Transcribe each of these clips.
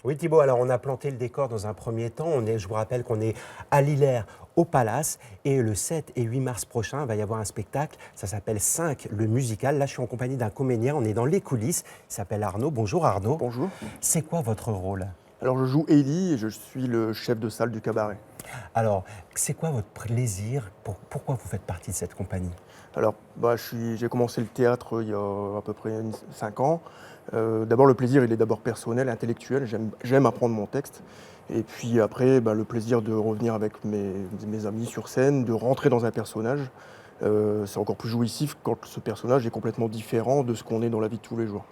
Oui Thibaut, alors on a planté le décor dans un premier temps. Je vous rappelle qu'on est à l'Hilaire au Palace et le 7 et 8 mars prochain, il va y avoir un spectacle, ça s'appelle 5, le musical. Là, je suis en compagnie d'un comédien, on est dans les coulisses, il s'appelle Arnaud. Bonjour Arnaud. Bonjour. C'est quoi votre rôle? Alors je joue Élie et je suis le chef de salle du cabaret. Alors, c'est quoi votre plaisir? Pourquoi vous faites partie de cette compagnie? Alors j'ai commencé le théâtre il y a à peu près 5 ans. D'abord le plaisir il est d'abord personnel, intellectuel, j'aime apprendre mon texte. Et puis après le plaisir de revenir avec mes amis sur scène, de rentrer dans un personnage. C'est encore plus jouissif quand ce personnage est complètement différent de ce qu'on est dans la vie de tous les jours.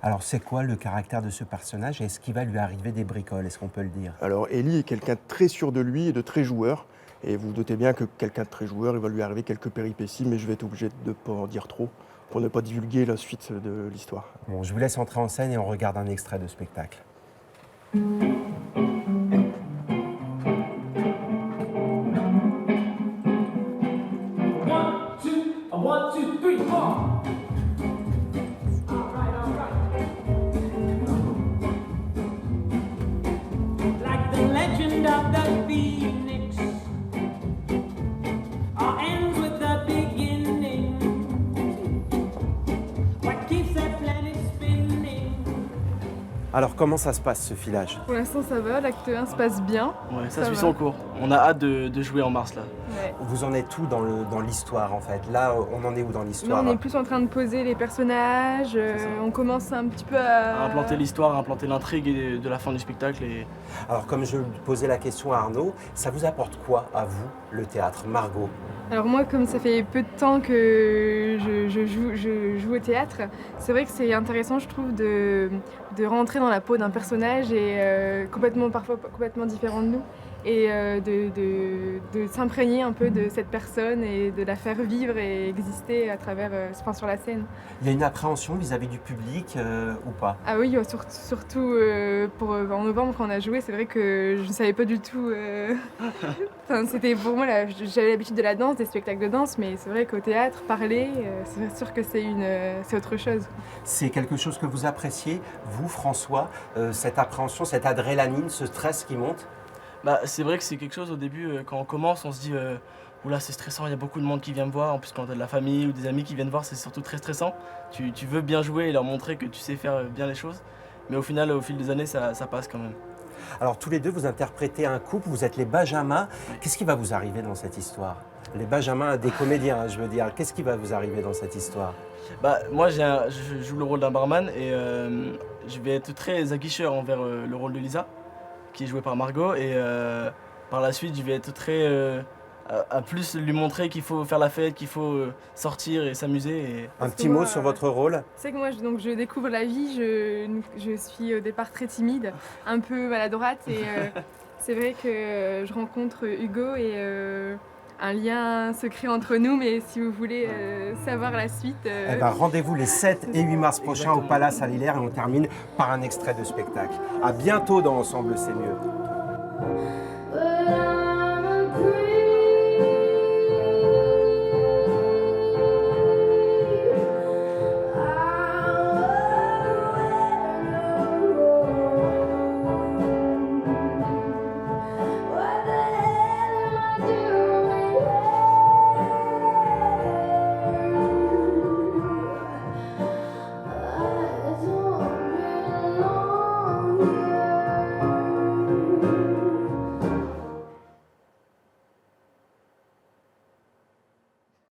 Alors, c'est quoi le caractère de ce personnage et est-ce qu'il va lui arriver des bricoles? Est-ce qu'on peut le dire? Alors Élie est quelqu'un de très sûr de lui et de très joueur. Et vous vous doutez bien que quelqu'un de très joueur, il va lui arriver quelques péripéties, mais je vais être obligé de ne pas en dire trop pour ne pas divulguer la suite de l'histoire. Bon, je vous laisse entrer en scène et on regarde un extrait de spectacle. One, two, three, four. All right. Like the legend of the phoenix, all ends with a beginning. What keeps that planet spinning? Alors, comment ça se passe ce filage? Pour l'instant ça va, l'acte 1 se passe bien. Ouais, ça suit va. son cours. On a hâte de jouer en mars là. Ouais. Vous en êtes où dans l'histoire en fait? Là, on en est où dans Là l'histoire? on est plus en train de poser les personnages, ça. on commence un petit peu À à... implanter l'histoire, à implanter l'intrigue de la fin du spectacle. Et... Alors, comme je posais la question à Arnaud, ça vous apporte quoi à vous, le théâtre? Margot? Alors moi comme ça fait peu de temps que je joue au théâtre, c'est vrai que c'est intéressant je trouve de rentrer dans la peau d'un personnage et parfois complètement différent de nous. Et de s'imprégner un peu de cette personne et de la faire vivre et exister à travers, sur la scène. Il y a une appréhension vis-à-vis du public ou pas? Ah oui, surtout en novembre quand on a joué, c'est vrai que je ne savais pas du tout. Enfin, c'était pour moi, j'avais l'habitude de la danse, des spectacles de danse, mais c'est vrai qu'au théâtre, parler, c'est sûr que c'est autre chose. C'est quelque chose que vous appréciez, vous François, cette appréhension, cette adrénaline, ce stress qui monte? C'est vrai que c'est quelque chose au début, quand on commence, on se dit oula c'est stressant, il y a beaucoup de monde qui vient me voir. En plus quand tu as de la famille ou des amis qui viennent voir, c'est surtout très stressant. Tu veux bien jouer et leur montrer que tu sais faire bien les choses. Mais au final, au fil des années, ça passe quand même. Alors tous les deux, vous interprétez un couple, vous êtes les Benjamins. Qu'est-ce qui va vous arriver dans cette histoire? Les Benjamins des comédiens, je veux dire. Qu'est-ce qui va vous arriver dans cette histoire? Moi, je joue le rôle d'un barman et je vais être très aguicheur envers le rôle de Lisa, qui est joué par Margot. Et par la suite, je vais être très... à plus lui montrer qu'il faut faire la fête, qu'il faut sortir et s'amuser. Et... Un petit mot sur votre rôle? C'est que moi, je découvre la vie, je suis au départ très timide, un peu maladroite et c'est vrai que je rencontre Hugo et un lien se crée entre nous, mais si vous voulez savoir la suite... Eh ben, rendez-vous les 7 et 8 mars prochains au Palace à l'Hilaire et on termine par un extrait de spectacle. À bientôt dans Ensemble c'est mieux.